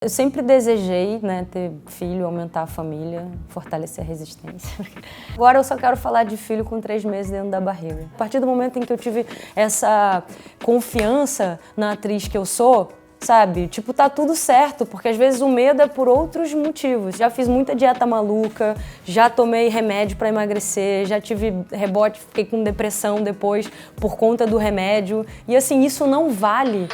Eu sempre desejei, né, ter filho, aumentar a família, fortalecer a resistência. Agora eu só quero falar de filho com 3 meses dentro da barriga. A partir do momento em que eu tive essa confiança na atriz que eu sou, sabe? Tipo, tá tudo certo, porque às vezes o medo é por outros motivos. Já fiz muita dieta maluca, já tomei remédio para emagrecer, já tive rebote, fiquei com depressão depois por conta do remédio. E assim, isso não vale.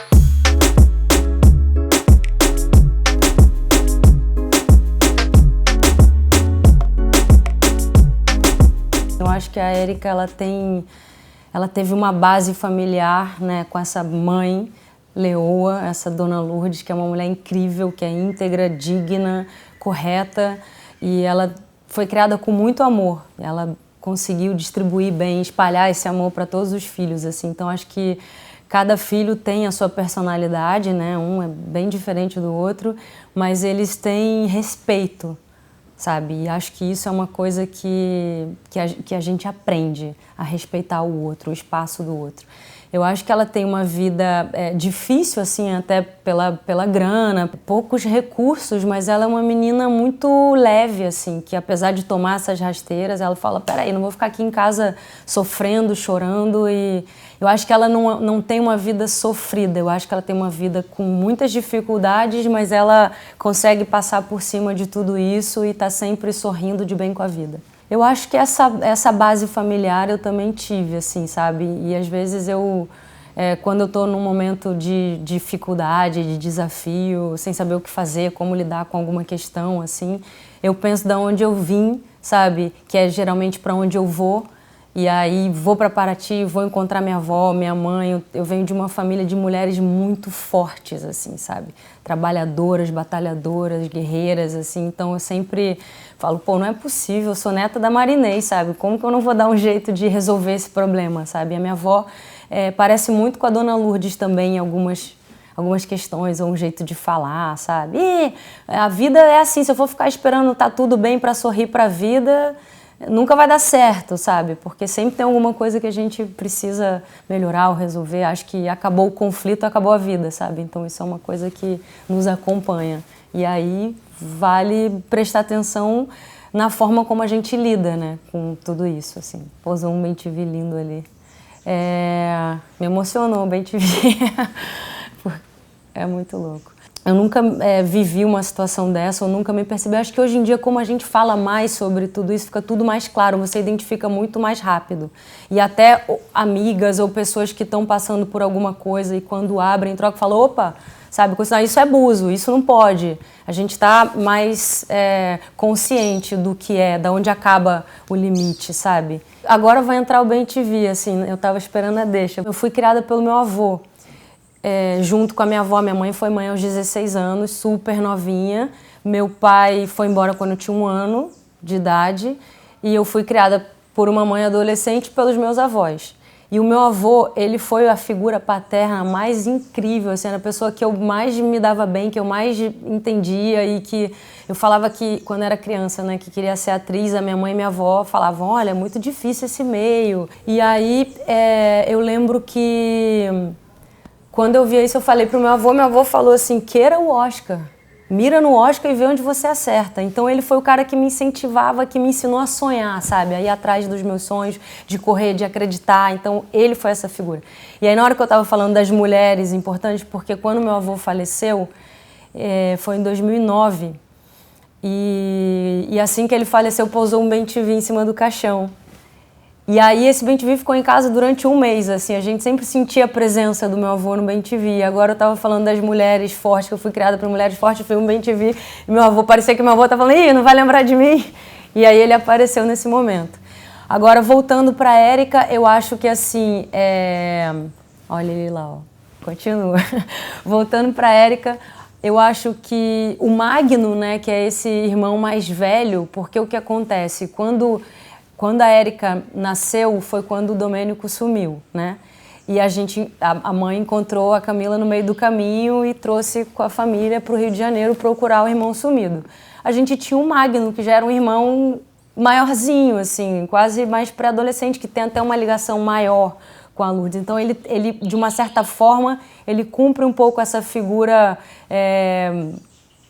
Eu acho que a Érica, ela teve uma base familiar, né, com essa mãe leoa, essa Dona Lourdes, que é uma mulher incrível, que é íntegra, digna, correta, e ela foi criada com muito amor. Ela conseguiu distribuir bem, espalhar esse amor para todos os filhos, assim. Então acho que cada filho tem a sua personalidade, né? Um é bem diferente do outro, mas eles têm respeito, sabe? E acho que isso é uma coisa que a gente aprende a respeitar o outro, o espaço do outro. Eu acho que ela tem uma vida difícil, assim, até pela grana, poucos recursos, mas ela é uma menina muito leve, assim, que apesar de tomar essas rasteiras, ela fala, peraí, não vou ficar aqui em casa sofrendo, chorando, e eu acho que ela não tem uma vida sofrida, eu acho que ela tem uma vida com muitas dificuldades, mas ela consegue passar por cima de tudo isso e tá sempre sorrindo de bem com a vida. Eu acho que essa base familiar eu também tive, assim, sabe? E às vezes quando eu tô num momento de dificuldade, de desafio, sem saber o que fazer, como lidar com alguma questão, assim, eu penso de onde eu vim, sabe? Que é geralmente para onde eu vou. E aí vou para Paraty, vou encontrar minha avó, minha mãe. Eu venho de uma família de mulheres muito fortes, assim, sabe? Trabalhadoras, batalhadoras, guerreiras, assim. Então eu sempre falo, pô, não é possível, eu sou neta da Marinês, sabe? Como que eu não vou dar um jeito de resolver esse problema, sabe? A minha avó parece muito com a Dona Lourdes também em algumas questões, ou um jeito de falar, sabe? E a vida é assim, se eu for ficar esperando tá tudo bem para sorrir para a vida, nunca vai dar certo, sabe? Porque sempre tem alguma coisa que a gente precisa melhorar ou resolver. Acho que acabou o conflito, acabou a vida, sabe? Então isso é uma coisa que nos acompanha. E aí vale prestar atenção na forma como a gente lida, né, com tudo isso, assim. Posou um bem-te-vi lindo ali. Me emocionou o bem-te-vi. É muito louco. Eu nunca vivi uma situação dessa, eu nunca me percebi. Acho que hoje em dia, como a gente fala mais sobre tudo isso, fica tudo mais claro, você identifica muito mais rápido. E até amigas ou pessoas que estão passando por alguma coisa e quando abrem, trocam, falam, opa, sabe, isso é abuso, isso não pode. A gente está mais consciente do que da onde acaba o limite, sabe? Agora vai entrar o bem-te-vi, assim, eu estava esperando a deixa. Eu fui criada pelo meu avô. Junto com a minha avó. Minha mãe foi mãe aos 16 anos, super novinha. Meu pai foi embora quando eu tinha 1 ano de idade e eu fui criada por uma mãe adolescente pelos meus avós. E o meu avô, ele foi a figura paterna mais incrível, assim, era a pessoa que eu mais me dava bem, que eu mais entendia e que eu falava que, quando era criança, né, que queria ser atriz, a minha mãe e minha avó falavam, olha, é muito difícil esse meio. E aí eu lembro que quando eu vi isso, eu falei pro meu avô falou assim, queira o Oscar, mira no Oscar e vê onde você acerta. Então ele foi o cara que me incentivava, que me ensinou a sonhar, sabe? A ir atrás dos meus sonhos, de correr, de acreditar. Então ele foi essa figura. E aí na hora que eu estava falando das mulheres importantes, porque quando meu avô faleceu, foi em 2009, e assim que ele faleceu, pousou um bem-te-vi em cima do caixão. E aí esse bem-te-vi ficou em casa durante 1 mês, assim, a gente sempre sentia a presença do meu avô no bem-te-vi. Agora eu tava falando das mulheres fortes, que eu fui criada por mulheres fortes, foi um bem-te-vi, e meu avô, parecia que meu avô tava falando, ih, não vai lembrar de mim? E aí ele apareceu nesse momento. Agora, voltando pra Érica, eu acho que assim, olha ele lá, ó, continua. Voltando pra Érica, eu acho que o Magno, né, que é esse irmão mais velho, porque o que acontece? Quando a Érica nasceu, foi quando o Domênico sumiu, né? E a mãe encontrou a Camila no meio do caminho e trouxe com a família para o Rio de Janeiro procurar o irmão sumido. A gente tinha o Magno, que já era um irmão maiorzinho, assim, quase mais pré-adolescente, que tem até uma ligação maior com a Lourdes. Então ele de uma certa forma, ele cumpre um pouco essa figura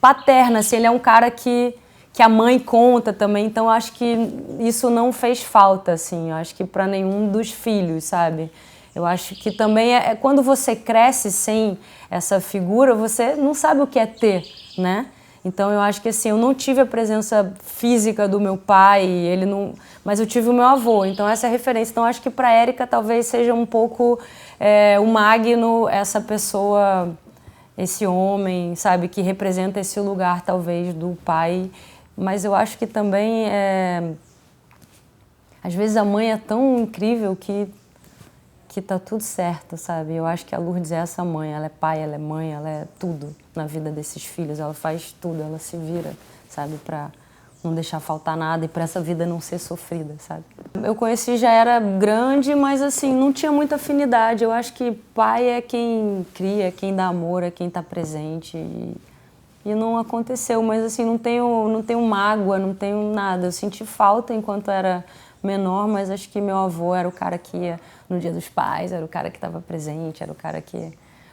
paterna, assim, ele é um cara que a mãe conta também, então eu acho que isso não fez falta, assim, eu acho que para nenhum dos filhos, sabe? Eu acho que também quando você cresce sem essa figura, você não sabe o que é ter, né? Então eu acho que assim, eu não tive a presença física do meu pai, ele não, mas eu tive o meu avô, então essa é a referência. Então eu acho que para Érica talvez seja um pouco o Magno, essa pessoa, esse homem, sabe, que representa esse lugar talvez do pai, mas eu acho que também às vezes a mãe é tão incrível que tá tudo certo, sabe? Eu acho que a Lourdes é essa mãe, ela é pai, ela é mãe, ela é tudo na vida desses filhos, ela faz tudo, ela se vira, sabe? Pra não deixar faltar nada e pra essa vida não ser sofrida, sabe? Eu conheci, já era grande, mas assim, não tinha muita afinidade. Eu acho que pai é quem cria, quem dá amor, é quem tá presente e não aconteceu, mas assim, não tenho mágoa, não tenho nada. Eu senti falta enquanto era menor, mas acho que meu avô era o cara que ia no Dia dos Pais, era o cara que estava presente, era o cara que...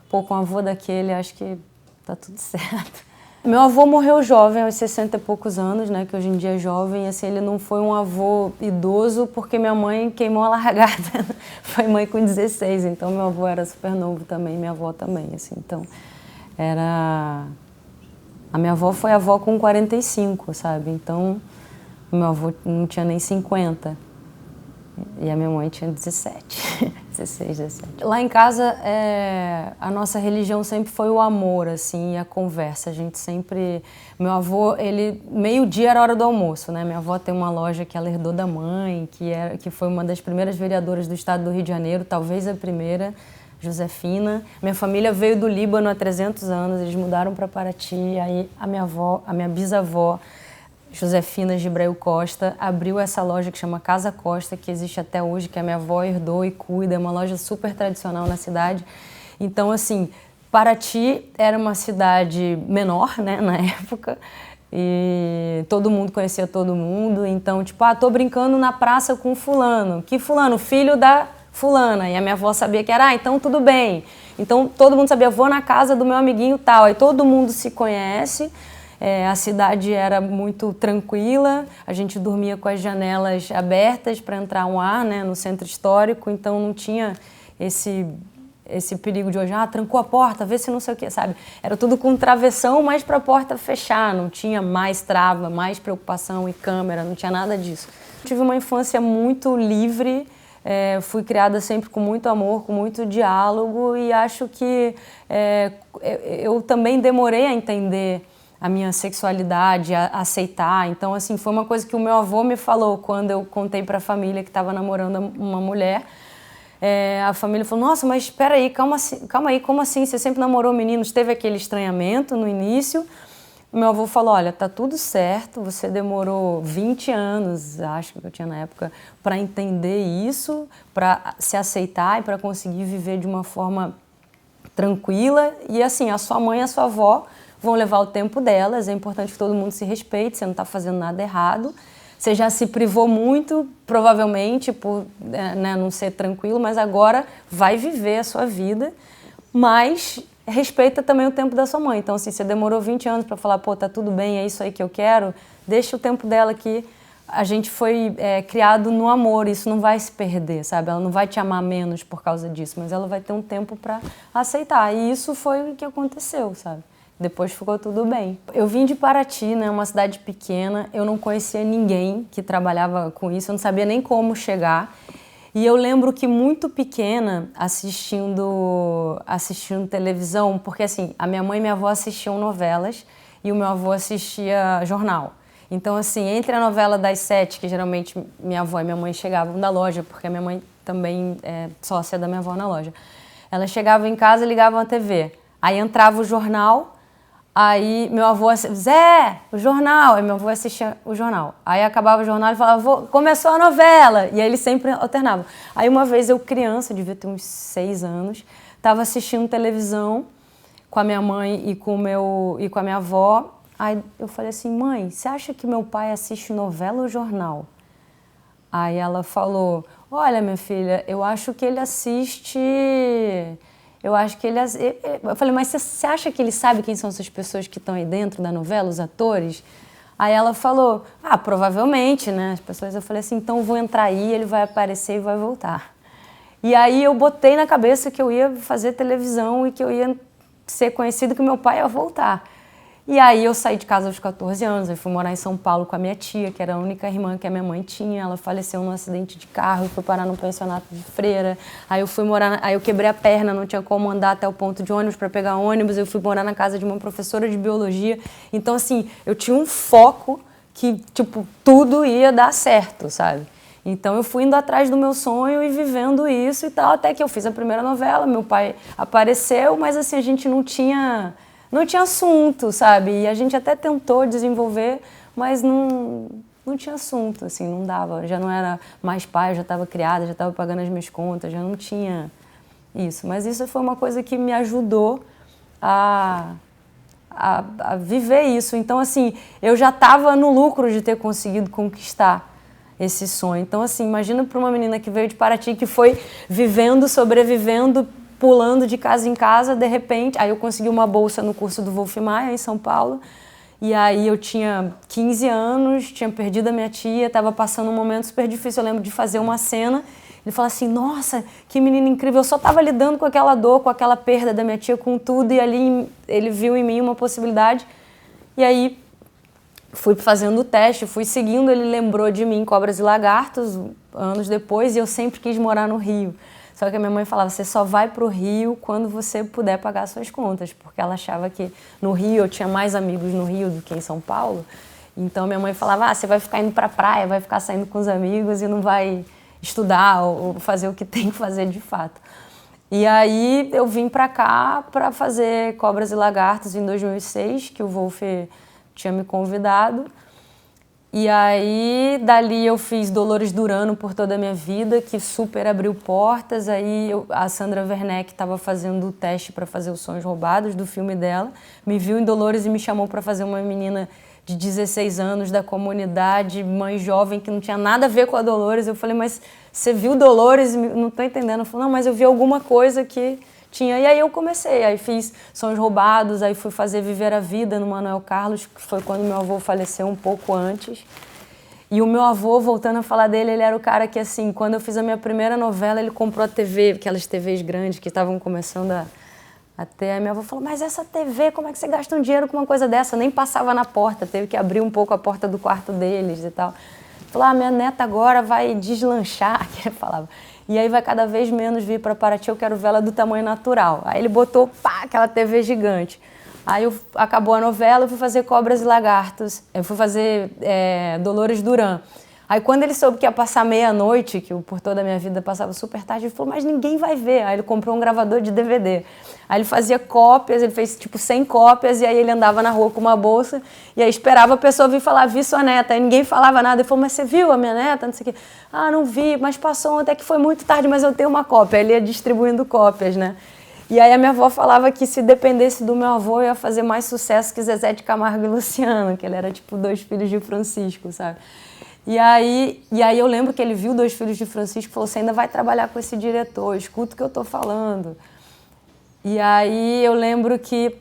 Pô, com o avô daquele, acho que tá tudo certo. Meu avô morreu jovem, aos 60 e poucos anos, né, que hoje em dia é jovem, assim, ele não foi um avô idoso porque minha mãe queimou a largada, foi mãe com 16, então meu avô era super novo também, minha avó também, assim, então era... A minha avó foi avó com 45, sabe, então... Meu avô não tinha nem 50 e a minha mãe tinha 17, 16, 17. Lá em casa, a nossa religião sempre foi o amor, assim, e a conversa. A gente sempre... Meu avô, meio-dia era a hora do almoço, né? Minha avó tem uma loja que ela herdou da mãe, que foi uma das primeiras vereadoras do estado do Rio de Janeiro, talvez a primeira, Josefina. Minha família veio do Líbano há 300 anos, eles mudaram para Paraty, aí a minha bisavó, Josefina Gibrail Costa, abriu essa loja que chama Casa Costa, que existe até hoje, que a minha avó herdou e cuida, é uma loja super tradicional na cidade. Então, assim, Paraty era uma cidade menor, né, na época, e todo mundo conhecia todo mundo, então, tipo, tô brincando na praça com fulano. Que fulano? Filho da fulana. E a minha avó sabia que era, então tudo bem. Então, todo mundo sabia, vou na casa do meu amiguinho tal, aí todo mundo se conhece. A cidade era muito tranquila, a gente dormia com as janelas abertas para entrar um ar, né, no centro histórico, então não tinha esse perigo de hoje, trancou a porta, vê se não sei o que, sabe? Era tudo com travessão, mas para a porta fechar, não tinha mais trava, mais preocupação e câmera, não tinha nada disso. Tive uma infância muito livre, fui criada sempre com muito amor, com muito diálogo e acho que eu também demorei a entender a minha sexualidade, a aceitar. Então, assim, foi uma coisa que o meu avô me falou quando eu contei para a família que estava namorando uma mulher. A família falou, nossa, mas espera aí, calma aí, como assim? Você sempre namorou meninos? Teve aquele estranhamento no início. O meu avô falou, olha, tá tudo certo, você demorou 20 anos, acho que eu tinha na época, para entender isso, para se aceitar e para conseguir viver de uma forma tranquila. E assim, a sua mãe e a sua avó vão levar o tempo delas, é importante que todo mundo se respeite, você não está fazendo nada errado. Você já se privou muito, provavelmente, por não ser tranquilo, mas agora vai viver a sua vida, mas respeita também o tempo da sua mãe. Então, assim, você demorou 20 anos para falar, pô, tá tudo bem, é isso aí que eu quero, deixa o tempo dela que a gente foi criado no amor, isso não vai se perder, sabe? Ela não vai te amar menos por causa disso, mas ela vai ter um tempo para aceitar. E isso foi o que aconteceu, sabe? Depois ficou tudo bem. Eu vim de Paraty, né, uma cidade pequena, eu não conhecia ninguém que trabalhava com isso, eu não sabia nem como chegar. E eu lembro que muito pequena, assistindo televisão, porque assim, a minha mãe e minha avó assistiam novelas e o meu avô assistia jornal. Então assim, entre a novela das 7, que geralmente minha avó e minha mãe chegavam da loja, porque a minha mãe também é sócia da minha avó na loja, elas chegavam em casa e ligavam a TV. Aí entrava o jornal. Aí meu avô, Zé, o jornal. Aí meu avô assistia o jornal. Aí acabava o jornal e falava, começou a novela. E aí eles sempre alternavam. Aí uma vez eu, criança, devia ter uns 6 anos, estava assistindo televisão com a minha mãe e com a minha avó. Aí eu falei assim, mãe, você acha que meu pai assiste novela ou jornal? Aí ela falou, olha minha filha, eu acho que ele assiste Eu acho que ele... Eu falei, mas você acha que ele sabe quem são essas pessoas que estão aí dentro da novela, os atores? Aí ela falou, provavelmente, né? As pessoas, eu falei assim, então eu vou entrar aí, ele vai aparecer e vai voltar. E aí eu botei na cabeça que eu ia fazer televisão e que eu ia ser conhecido, que meu pai ia voltar. E aí eu saí de casa aos 14 anos, eu fui morar em São Paulo com a minha tia, que era a única irmã que a minha mãe tinha. Ela faleceu num acidente de carro, eu fui parar num pensionato de freira. Aí eu fui morar, aí eu quebrei a perna, não tinha como andar até o ponto de ônibus para pegar ônibus. Eu fui morar na casa de uma professora de biologia. Então assim, eu tinha um foco que tipo tudo ia dar certo, sabe? Então eu fui indo atrás do meu sonho e vivendo isso e tal, até que eu fiz a primeira novela, meu pai apareceu, mas assim a gente não tinha assunto, sabe? E a gente até tentou desenvolver, mas não tinha assunto, assim, não dava. Já não era mais pai, eu já estava criada, já estava pagando as minhas contas, já não tinha isso. Mas isso foi uma coisa que me ajudou a viver isso. Então, assim, eu já estava no lucro de ter conseguido conquistar esse sonho. Então, assim, imagina para uma menina que veio de Paraty, que foi vivendo, sobrevivendo, pulando de casa em casa, de repente, aí eu consegui uma bolsa no curso do Wolf Maia, em São Paulo, e aí eu tinha 15 anos, tinha perdido a minha tia, estava passando um momento super difícil, eu lembro de fazer uma cena, ele falou assim, nossa, que menina incrível, eu só estava lidando com aquela dor, com aquela perda da minha tia, com tudo, e ali ele viu em mim uma possibilidade, e aí fui fazendo o teste, fui seguindo, ele lembrou de mim em Cobras e Lagartos, anos depois, e eu sempre quis morar no Rio. Só que a minha mãe falava, você só vai para o Rio quando você puder pagar suas contas, porque ela achava que no Rio, eu tinha mais amigos no Rio do que em São Paulo, então minha mãe falava, você vai ficar indo para a praia, vai ficar saindo com os amigos e não vai estudar ou fazer o que tem que fazer de fato. E aí eu vim para cá para fazer Cobras e Lagartos em 2006, que o Wolf tinha me convidado. E aí, dali eu fiz Dolores Durano por toda a minha vida, que super abriu portas. Aí a Sandra Werneck estava fazendo o teste para fazer Os Sonhos Roubados, do filme dela. Me viu em Dolores e me chamou para fazer uma menina de 16 anos da comunidade, mãe jovem, que não tinha nada a ver com a Dolores. Eu falei, mas você viu Dolores? Não estou entendendo. Ela falou, não, mas eu vi alguma coisa que tinha. E aí eu comecei, aí fiz Sonhos Roubados, aí fui fazer Viver a Vida no Manuel Carlos, que foi quando meu avô faleceu um pouco antes. E o meu avô, voltando a falar dele, ele era o cara que, assim, quando eu fiz a minha primeira novela, ele comprou a TV, aquelas TVs grandes que estavam começando a ter. Aí minha avó falou, mas essa TV, como é que você gasta um dinheiro com uma coisa dessa? Eu nem passava na porta, teve que abrir um pouco a porta do quarto deles e tal. Falou, minha neta agora vai deslanchar, que ele falava. E aí vai cada vez menos vir para Paraty, eu quero vê-la do tamanho natural. Aí ele botou, aquela TV gigante. Aí acabou a novela, eu fui fazer Cobras e Lagartos, eu fui fazer Dolores Duran. Aí quando ele soube que ia passar meia-noite, que Por Toda a Minha Vida passava super tarde, ele falou, mas ninguém vai ver. Aí ele comprou um gravador de DVD. Aí ele fazia cópias, ele fez tipo 100 cópias, e aí ele andava na rua com uma bolsa, e aí esperava a pessoa vir falar, vi sua neta. Aí ninguém falava nada, ele falou, mas você viu a minha neta? Não sei o quê. Não vi, mas passou ontem, que foi muito tarde, mas eu tenho uma cópia. Aí ele ia distribuindo cópias, né? E aí a minha avó falava que se dependesse do meu avô, eu ia fazer mais sucesso que Zezé de Camargo e Luciano, que ele era tipo 2 filhos de Francisco, sabe? E aí eu lembro que ele viu 2 filhos de Francisco e falou, você ainda vai trabalhar com esse diretor, escuta o que eu tô falando. E aí eu lembro que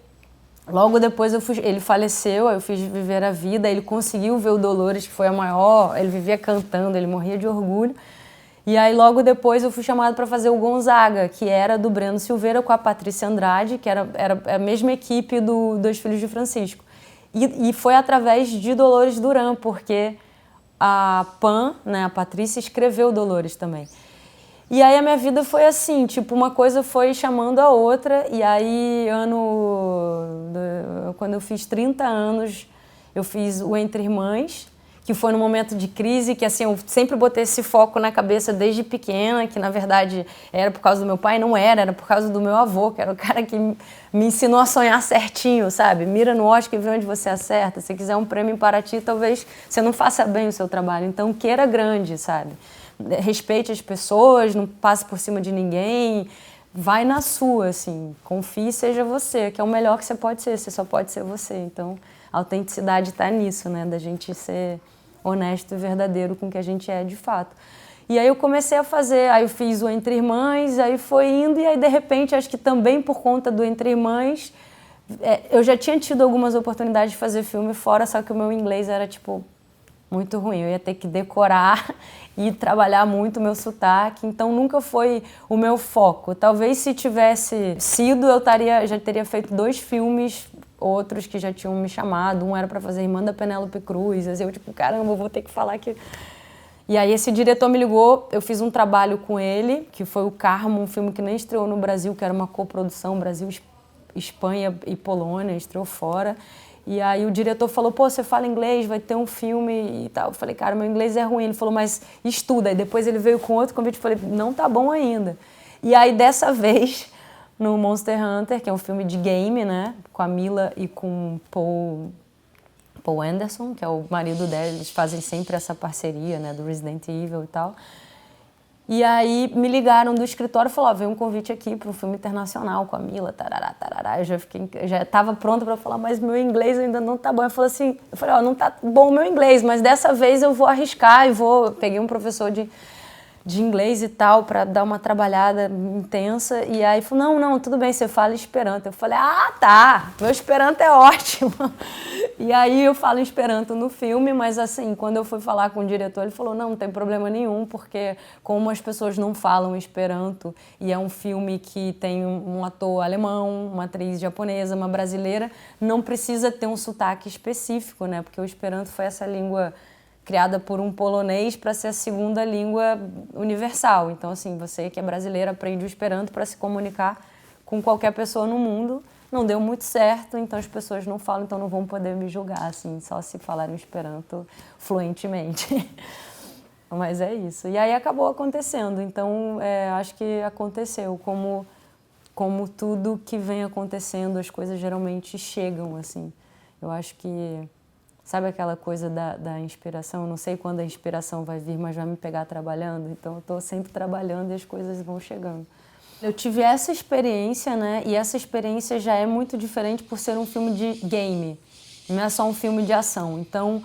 logo depois ele faleceu, eu fiz Viver a Vida, ele conseguiu ver o Dolores, que foi a maior, ele vivia cantando, ele morria de orgulho. E aí logo depois eu fui chamada para fazer o Gonzaga, que era do Breno Silveira com a Patrícia Andrade, que era a mesma equipe do 2 Filhos de Francisco. E foi através de Dolores Duran, porque a Pan, né, a Patrícia, escreveu Dolores também. E aí a minha vida foi assim, tipo, uma coisa foi chamando a outra, e aí quando eu fiz 30 anos, eu fiz o Entre Irmãs, que foi num momento de crise, que assim, eu sempre botei esse foco na cabeça desde pequena, que na verdade era por causa do meu pai, não era por causa do meu avô, que era o cara que me ensinou a sonhar certinho, sabe? Mira no Oscar e vê onde você acerta, se quiser um prêmio em Paraty, talvez você não faça bem o seu trabalho, então queira grande, sabe? Respeite as pessoas, não passe por cima de ninguém, vai na sua, assim, confie e seja você, que é o melhor que você pode ser, você só pode ser você, então a autenticidade está nisso, né, da gente ser honesto e verdadeiro com o que a gente é de fato. E aí eu comecei a fazer, aí eu fiz o Entre Irmãs, aí foi indo, e aí de repente, acho que também por conta do Entre Irmãs, eu já tinha tido algumas oportunidades de fazer filme fora, só que o meu inglês era, tipo, muito ruim. Eu ia ter que decorar e trabalhar muito o meu sotaque, então nunca foi o meu foco. Talvez se tivesse sido, já teria feito 2 filmes, outros que já tinham me chamado. Um era para fazer Irmã da Penélope Cruz, assim, eu tipo, caramba, eu vou ter que falar que... E aí esse diretor me ligou, eu fiz um trabalho com ele, que foi o Carmo, um filme que nem estreou no Brasil, que era uma coprodução Brasil, Espanha e Polônia, estreou fora. E aí o diretor falou, pô, você fala inglês, vai ter um filme e tal. Eu falei, cara, meu inglês é ruim. Ele falou, mas estuda. E depois ele veio com outro convite, eu falei, não tá bom ainda. E aí dessa vez, no Monster Hunter, que é um filme de game, né, com a Mila e com Paul Anderson, que é o marido dela, eles fazem sempre essa parceria, né, do Resident Evil e tal. E aí me ligaram do escritório e falaram, veio um convite aqui para um filme internacional com a Mila, tarará, tarará. Eu já estava pronta para falar, mas meu inglês ainda não tá bom. Eu falei assim, ó, não tá bom o meu inglês, mas dessa vez eu vou arriscar e peguei um professor de inglês e tal, para dar uma trabalhada intensa. E aí falou, não, tudo bem, você fala Esperanto. Eu falei, tá, meu Esperanto é ótimo. E aí eu falo Esperanto no filme, mas assim, quando eu fui falar com o diretor, ele falou, não tem problema nenhum, porque como as pessoas não falam Esperanto, e é um filme que tem um ator alemão, uma atriz japonesa, uma brasileira, não precisa ter um sotaque específico, né? Porque o Esperanto foi essa língua criada por um polonês para ser a segunda língua universal. Então, assim, você que é brasileiro aprende o Esperanto para se comunicar com qualquer pessoa no mundo. Não deu muito certo, então as pessoas não falam, então não vão poder me julgar, assim, só se falarem Esperanto fluentemente. Mas é isso. E aí acabou acontecendo. Então, acho que aconteceu. Como tudo que vem acontecendo, as coisas geralmente chegam, assim. Eu acho que... Sabe aquela coisa da inspiração? Eu não sei quando a inspiração vai vir, mas vai me pegar trabalhando. Então, eu estou sempre trabalhando e as coisas vão chegando. Eu tive essa experiência, né? E essa experiência já é muito diferente por ser um filme de game. Não é só um filme de ação. Então,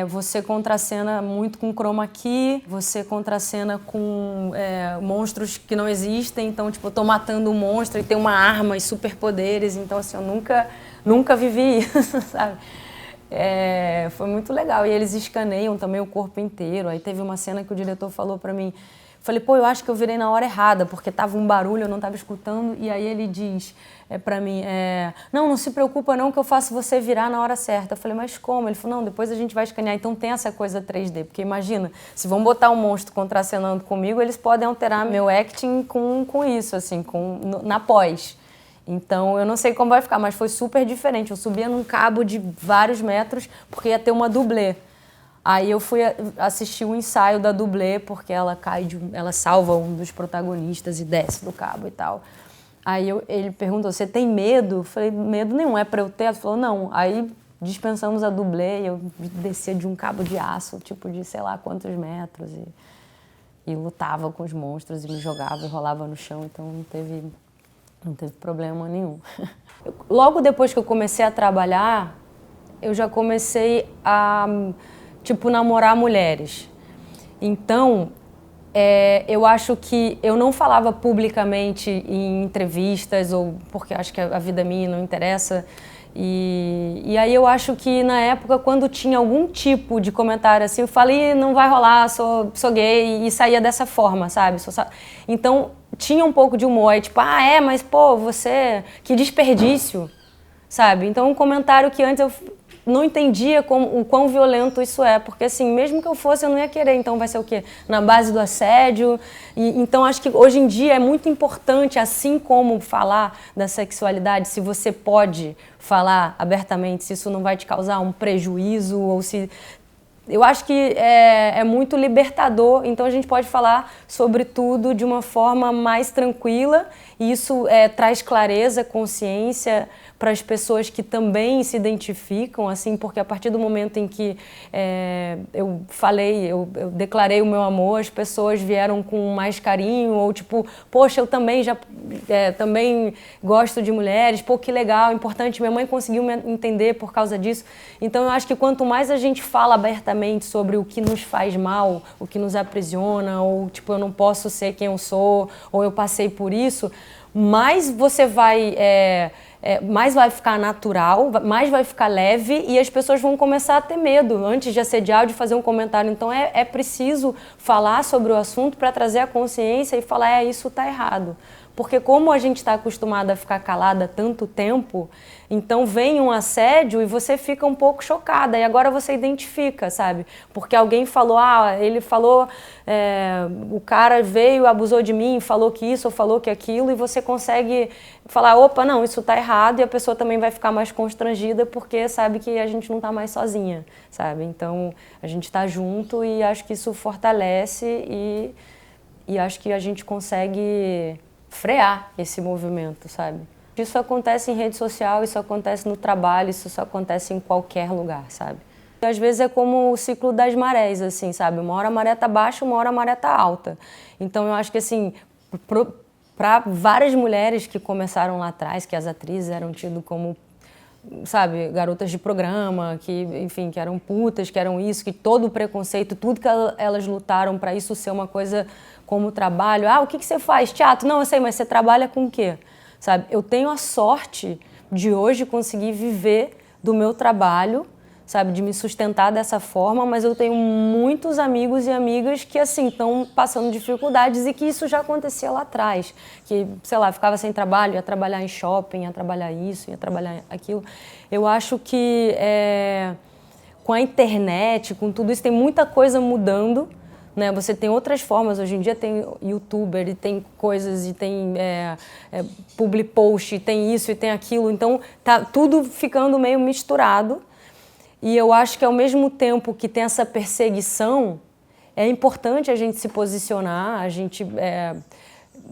você contracena muito com chroma key, você contracena com monstros que não existem. Então, tipo, eu tô matando um monstro e tem uma arma e superpoderes. Então, assim, eu nunca vivi isso, sabe? Foi muito legal. E eles escaneiam também o corpo inteiro. Aí teve uma cena que o diretor falou pra mim, falei, pô, eu acho que eu virei na hora errada, porque tava um barulho, eu não tava escutando. E aí ele diz pra mim, não se preocupa não que eu faço você virar na hora certa. Eu falei, mas como? Ele falou, não, depois a gente vai escanear. Então tem essa coisa 3D, porque imagina, se vão botar um monstro contracenando comigo, eles podem alterar meu acting com isso, assim, na pós. Então, eu não sei como vai ficar, mas foi super diferente. Eu subia num cabo de vários metros, porque ia ter uma dublê. Aí eu fui assistir o ensaio da dublê, porque ela ela salva um dos protagonistas e desce do cabo e tal. Aí ele perguntou, você tem medo? Eu falei, medo nenhum, é pra eu ter? Ele falou, não. Aí dispensamos a dublê e eu descia de um cabo de aço, tipo de sei lá quantos metros. E lutava com os monstros e me jogava e rolava no chão, então não teve problema nenhum. Logo depois que eu comecei a trabalhar, eu já comecei a, tipo, namorar mulheres. Então, eu acho que eu não falava publicamente em entrevistas, ou porque acho que a vida minha não interessa. E aí eu acho que na época, quando tinha algum tipo de comentário assim, eu falei, não vai rolar, sou gay, e saía dessa forma, sabe? Então, tinha um pouco de humor, tipo, mas pô, que desperdício, sabe? Então, um comentário que antes eu não entendia o quão violento isso é, porque assim, mesmo que eu fosse, eu não ia querer, então vai ser o quê? Na base do assédio. Então, acho que hoje em dia é muito importante, assim como falar da sexualidade, se você pode falar abertamente, se isso não vai te causar um prejuízo, ou se... Eu acho que é muito libertador, então a gente pode falar sobre tudo de uma forma mais tranquila, e isso traz clareza, consciência, para as pessoas que também se identificam, assim, porque a partir do momento em que eu declarei o meu amor, as pessoas vieram com mais carinho, ou tipo, poxa, eu também também gosto de mulheres, pô, que legal, importante, minha mãe conseguiu me entender por causa disso. Então eu acho que quanto mais a gente fala abertamente sobre o que nos faz mal, o que nos aprisiona, ou tipo, eu não posso ser quem eu sou, ou eu passei por isso, mais você mais vai ficar natural, mais vai ficar leve e as pessoas vão começar a ter medo antes de assediar, de fazer um comentário. Então é preciso falar sobre o assunto para trazer a consciência e falar, isso está errado. Porque como a gente está acostumada a ficar calada tanto tempo, então vem um assédio e você fica um pouco chocada. E agora você identifica, sabe? Porque alguém falou, ele falou, o cara veio, abusou de mim, falou que isso ou falou que aquilo, e você consegue falar, opa, não, isso está errado, e a pessoa também vai ficar mais constrangida porque sabe que a gente não está mais sozinha, sabe? Então a gente está junto e acho que isso fortalece e acho que a gente consegue frear esse movimento, sabe? Isso acontece em rede social, isso acontece no trabalho, isso acontece em qualquer lugar, sabe? E às vezes é como o ciclo das marés, assim, sabe? Uma hora a maré tá baixa, uma hora a maré tá alta. Então eu acho que, assim, para várias mulheres que começaram lá atrás, que as atrizes eram tidas como, sabe, garotas de programa, que, enfim, que eram putas, que eram isso, que todo o preconceito, tudo que elas lutaram para isso ser uma coisa como trabalho. O que você faz? Teatro? Não, eu sei, mas você trabalha com o quê? Sabe? Eu tenho a sorte de hoje conseguir viver do meu trabalho, sabe, de me sustentar dessa forma, mas eu tenho muitos amigos e amigas que, assim, estão passando dificuldades e que isso já acontecia lá atrás, que, sei lá, ficava sem trabalho, ia trabalhar em shopping, ia trabalhar isso, ia trabalhar aquilo. Eu acho que com a internet, com tudo isso, tem muita coisa mudando, né? Você tem outras formas, hoje em dia tem youtuber, e tem coisas, e tem public post, e tem isso e tem aquilo, então tá tudo ficando meio misturado. E eu acho que ao mesmo tempo que tem essa perseguição, é importante a gente se posicionar, a gente,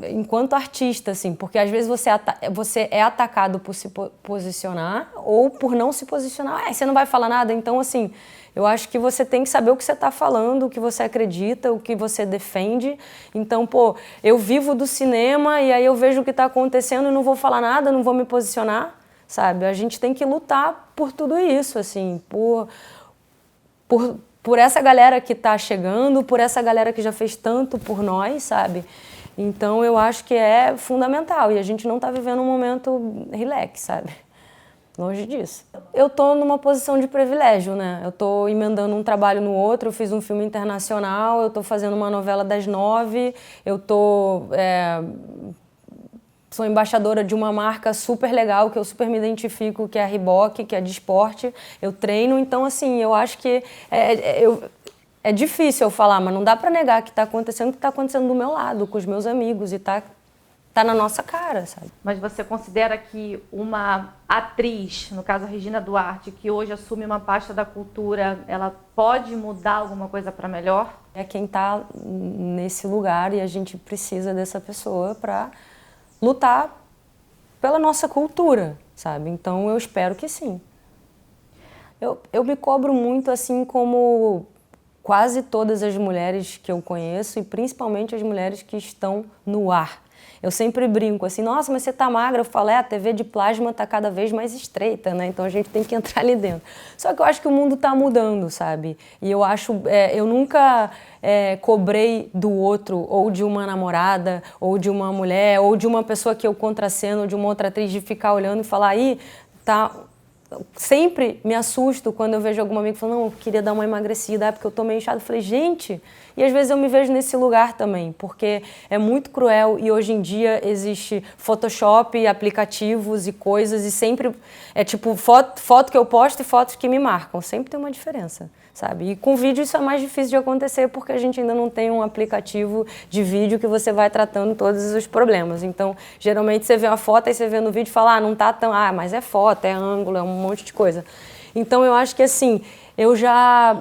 enquanto artista, assim, porque às vezes você é atacado por se posicionar ou por não se posicionar. Você não vai falar nada, então, assim, eu acho que você tem que saber o que você está falando, o que você acredita, o que você defende. Então, pô, eu vivo do cinema e aí eu vejo o que está acontecendo e não vou falar nada, não vou me posicionar. Sabe? A gente tem que lutar por tudo isso, assim, por essa galera que está chegando, por essa galera que já fez tanto por nós, sabe? Então eu acho que é fundamental e a gente não está vivendo um momento relax, sabe? Longe disso. Eu estou numa posição de privilégio, né? Eu estou emendando um trabalho no outro, eu fiz um filme internacional, eu estou fazendo uma novela das 9, eu sou embaixadora de uma marca super legal, que eu super me identifico, que é a Reebok, que é de esporte. Eu treino, então, assim, eu acho que é difícil eu falar, mas não dá para negar que está acontecendo o que está acontecendo do meu lado, com os meus amigos, e tá na nossa cara, sabe? Mas você considera que uma atriz, no caso a Regina Duarte, que hoje assume uma pasta da cultura, ela pode mudar alguma coisa para melhor? É quem está nesse lugar e a gente precisa dessa pessoa para lutar pela nossa cultura, sabe? Então eu espero que sim. Eu me cobro muito, assim como quase todas as mulheres que eu conheço e principalmente as mulheres que estão no ar. Eu sempre brinco assim, nossa, mas você tá magra? Eu falo, a TV de plasma tá cada vez mais estreita, né? Então a gente tem que entrar ali dentro. Só que eu acho que o mundo tá mudando, sabe? E eu acho, eu nunca cobrei do outro, ou de uma namorada, ou de uma mulher, ou de uma pessoa que eu contraceno, ou de uma outra atriz, de ficar olhando e falar, tá... Sempre me assusto quando eu vejo algum amigo falando, não, eu queria dar uma emagrecida, porque eu tô meio inchado. Eu falei, gente, e às vezes eu me vejo nesse lugar também, porque é muito cruel e hoje em dia existe Photoshop, aplicativos e coisas e sempre é tipo foto que eu posto e fotos que me marcam, sempre tem uma diferença, sabe? E com vídeo isso é mais difícil de acontecer porque a gente ainda não tem um aplicativo de vídeo que você vai tratando todos os problemas. Então, geralmente você vê uma foto e você vê no vídeo e fala, não tá tão, mas é foto, é ângulo, é um monte de coisa. Então eu acho que assim, eu já,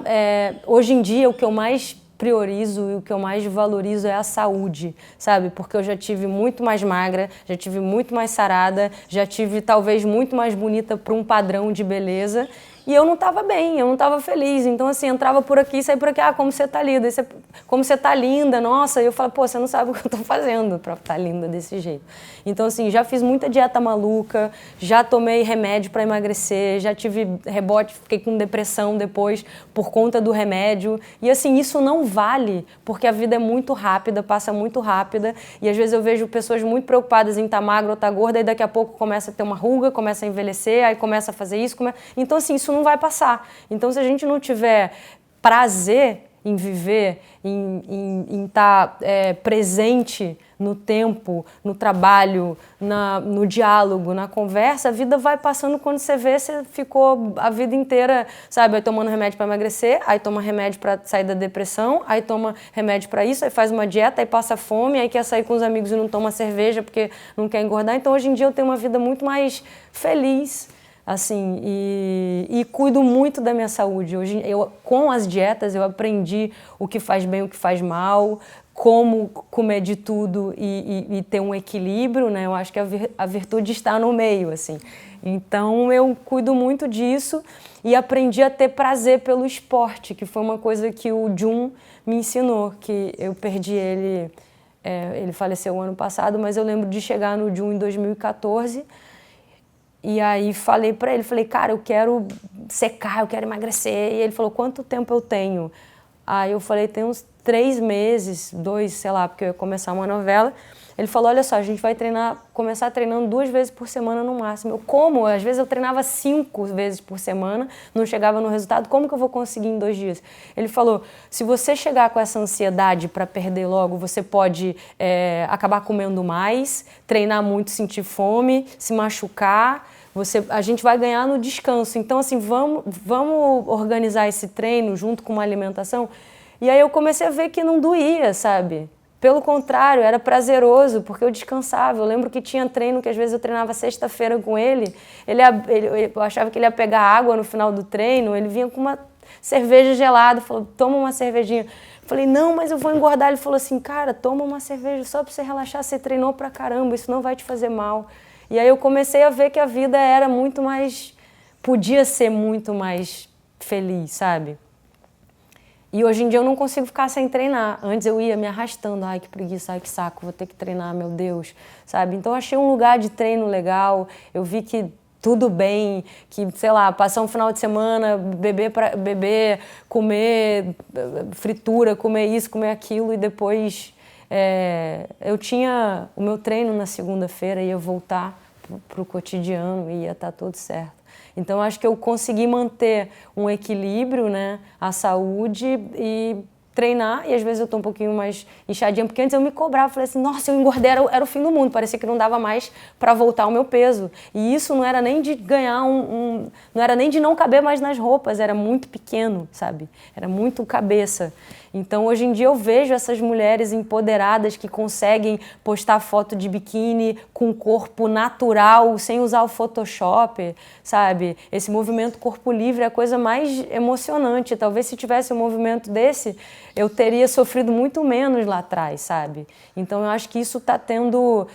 hoje em dia o que eu mais priorizo e o que eu mais valorizo é a saúde, sabe? Porque eu já tive muito mais magra, já tive muito mais sarada, já tive talvez muito mais bonita para um padrão de beleza. E eu não estava bem, eu não estava feliz. Então, assim, entrava por aqui e saía por aqui. Ah, como você tá linda, como você tá linda, nossa. E eu falo, pô, você não sabe o que eu tô fazendo pra estar linda desse jeito. Então, assim, já fiz muita dieta maluca, já tomei remédio para emagrecer, já tive rebote, fiquei com depressão depois por conta do remédio. E, assim, isso não vale, porque a vida é muito rápida, passa muito rápida. E, às vezes, eu vejo pessoas muito preocupadas em estar magra ou estar gorda, e daqui a pouco começa a ter uma ruga, começa a envelhecer, aí começa a fazer isso. Então, assim, isso não vai passar. Então, se a gente não tiver prazer em viver, em estar presente no tempo, no trabalho, no diálogo, na conversa, a vida vai passando. Quando você vê, você ficou a vida inteira, sabe, aí tomando remédio para emagrecer, aí toma remédio para sair da depressão, aí toma remédio para isso, aí faz uma dieta, aí passa fome, aí quer sair com os amigos e não toma cerveja porque não quer engordar. Então, hoje em dia, eu tenho uma vida muito mais feliz, assim, e cuido muito da minha saúde. Hoje, com as dietas, eu aprendi o que faz bem, o que faz mal, como comer de tudo e ter um equilíbrio, né? Eu acho que a virtude está no meio, assim. Então, eu cuido muito disso e aprendi a ter prazer pelo esporte, que foi uma coisa que o Jun me ensinou, que eu perdi ele, ele faleceu ano passado, mas eu lembro de chegar no Jun em 2014. E aí falei pra ele, falei, cara, eu quero secar, eu quero emagrecer. E ele falou, quanto tempo eu tenho? Aí eu falei, tem uns 3 meses, 2, sei lá, porque eu ia começar uma novela. Ele falou, olha só, a gente vai começar treinando 2 vezes por semana no máximo. Eu, como? Às vezes eu treinava 5 vezes por semana, não chegava no resultado, como que eu vou conseguir em 2 dias? Ele falou, se você chegar com essa ansiedade para perder logo, você pode acabar comendo mais, treinar muito, sentir fome, se machucar, a gente vai ganhar no descanso. Então, assim, vamos organizar esse treino junto com uma alimentação. E aí eu comecei a ver que não doía, sabe? Pelo contrário, era prazeroso, porque eu descansava. Eu lembro que tinha treino que às vezes eu treinava sexta-feira com ele. Eu achava que ele ia pegar água no final do treino, ele vinha com uma cerveja gelada, falou, toma uma cervejinha. Eu falei, não, mas eu vou engordar. Ele falou assim, cara, toma uma cerveja só pra você relaxar, você treinou pra caramba, isso não vai te fazer mal. E aí eu comecei a ver que a vida era muito mais, podia ser muito mais feliz, sabe? E hoje em dia eu não consigo ficar sem treinar. Antes eu ia me arrastando, ai que preguiça, ai que saco, vou ter que treinar, meu Deus, sabe? Então eu achei um lugar de treino legal, eu vi que tudo bem, que, sei lá, passar um final de semana, beber, comer fritura, comer isso, comer aquilo, e depois eu tinha o meu treino na segunda-feira, ia voltar para o cotidiano e ia estar tudo certo. Então, acho que eu consegui manter um equilíbrio, né, a saúde e treinar, e às vezes eu tô um pouquinho mais inchadinha, porque antes eu me cobrava, falei assim, nossa, eu engordei, era o fim do mundo, parecia que não dava mais para voltar ao meu peso. E isso não era nem de ganhar não era nem de não caber mais nas roupas, era muito pequeno, sabe? Era muito cabeça. Então, hoje em dia eu vejo essas mulheres empoderadas que conseguem postar foto de biquíni com corpo natural, sem usar o Photoshop, sabe? Esse movimento corpo livre é a coisa mais emocionante. Talvez se tivesse um movimento desse, eu teria sofrido muito menos lá atrás, sabe? Então, eu acho que isso está tendo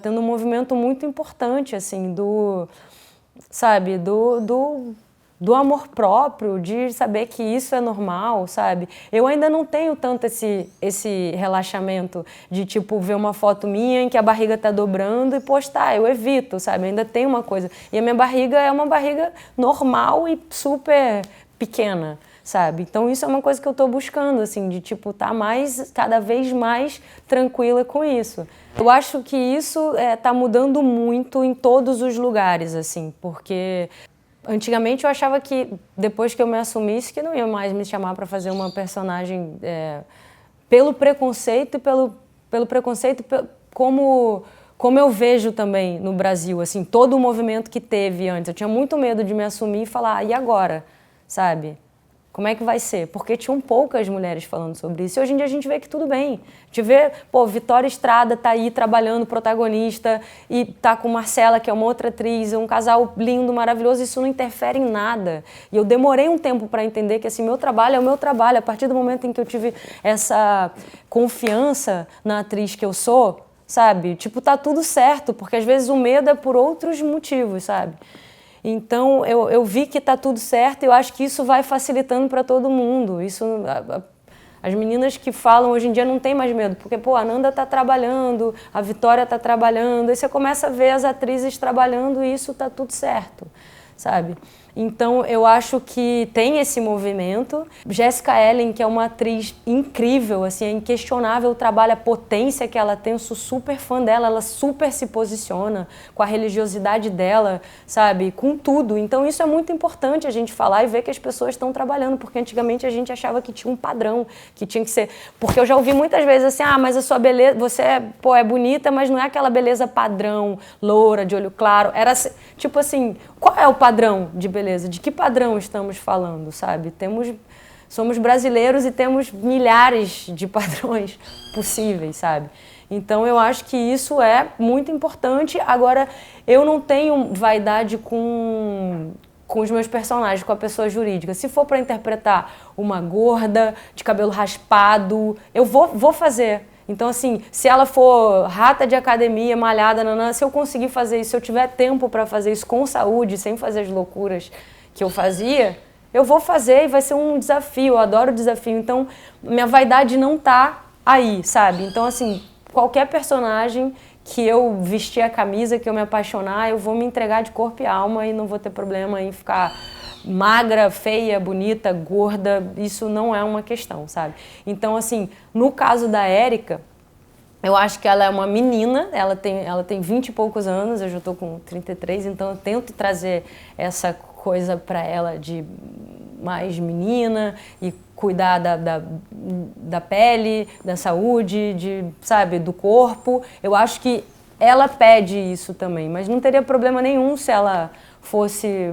um movimento muito importante, assim, sabe, do amor próprio, de saber que isso é normal, sabe? Eu ainda não tenho tanto esse relaxamento de, tipo, ver uma foto minha em que a barriga tá dobrando e postar. Eu evito, sabe? Ainda tem uma coisa. E a minha barriga é uma barriga normal e super pequena, sabe? Então isso é uma coisa que eu tô buscando, assim, de, tipo, tá cada vez mais tranquila com isso. Eu acho que isso tá mudando muito em todos os lugares, assim, porque antigamente eu achava que depois que eu me assumisse que não ia mais me chamar para fazer uma personagem pelo preconceito e pelo preconceito como eu vejo também no Brasil, assim, todo o movimento que teve antes. Eu tinha muito medo de me assumir e falar, e agora, sabe? Como é que vai ser? Porque tinham poucas mulheres falando sobre isso. E hoje em dia a gente vê que tudo bem. A gente vê, pô, Vitória Estrada tá aí trabalhando, protagonista, e tá com Marcela, que é uma outra atriz, um casal lindo, maravilhoso. Isso não interfere em nada. E eu demorei um tempo para entender que, assim, meu trabalho é o meu trabalho. A partir do momento em que eu tive essa confiança na atriz que eu sou, sabe? Tipo, tá tudo certo, porque às vezes o medo é por outros motivos, sabe? Então, eu vi que está tudo certo e eu acho que isso vai facilitando para todo mundo. As meninas que falam hoje em dia não tem mais medo, porque, pô, a Nanda está trabalhando, a Vitória está trabalhando, aí você começa a ver as atrizes trabalhando e isso está tudo certo, sabe? Então, eu acho que tem esse movimento. Jessica Ellen, que é uma atriz incrível, assim, é inquestionável o trabalho, a potência que ela tem, eu sou super fã dela, ela super se posiciona com a religiosidade dela, sabe, com tudo. Então, isso é muito importante a gente falar e ver que as pessoas estão trabalhando, porque antigamente a gente achava que tinha um padrão, que tinha que ser... Porque eu já ouvi muitas vezes assim, ah, mas a sua beleza, você é bonita, mas não é aquela beleza padrão, loura, de olho claro. Era tipo assim, qual é o padrão de beleza? De que padrão estamos falando, sabe? Somos brasileiros e temos milhares de padrões possíveis, sabe? Então, eu acho que isso é muito importante. Agora, eu não tenho vaidade com os meus personagens, com a pessoa jurídica. Se for para interpretar uma gorda, de cabelo raspado, eu vou fazer. Então, assim, se ela for rata de academia, malhada, se eu conseguir fazer isso, se eu tiver tempo para fazer isso com saúde, sem fazer as loucuras que eu fazia, eu vou fazer e vai ser um desafio, eu adoro desafio. Então, minha vaidade não tá aí, sabe? Então, assim, qualquer personagem que eu vestir a camisa, que eu me apaixonar, eu vou me entregar de corpo e alma e não vou ter problema em ficar magra, feia, bonita, gorda, isso não é uma questão, sabe? Então, assim, no caso da Érica, eu acho que ela é uma menina, ela tem 20 e poucos anos, eu já estou com 33, então eu tento trazer essa coisa para ela de mais menina e cuidar da pele, da saúde, sabe, do corpo. Eu acho que ela pede isso também, mas não teria problema nenhum se ela fosse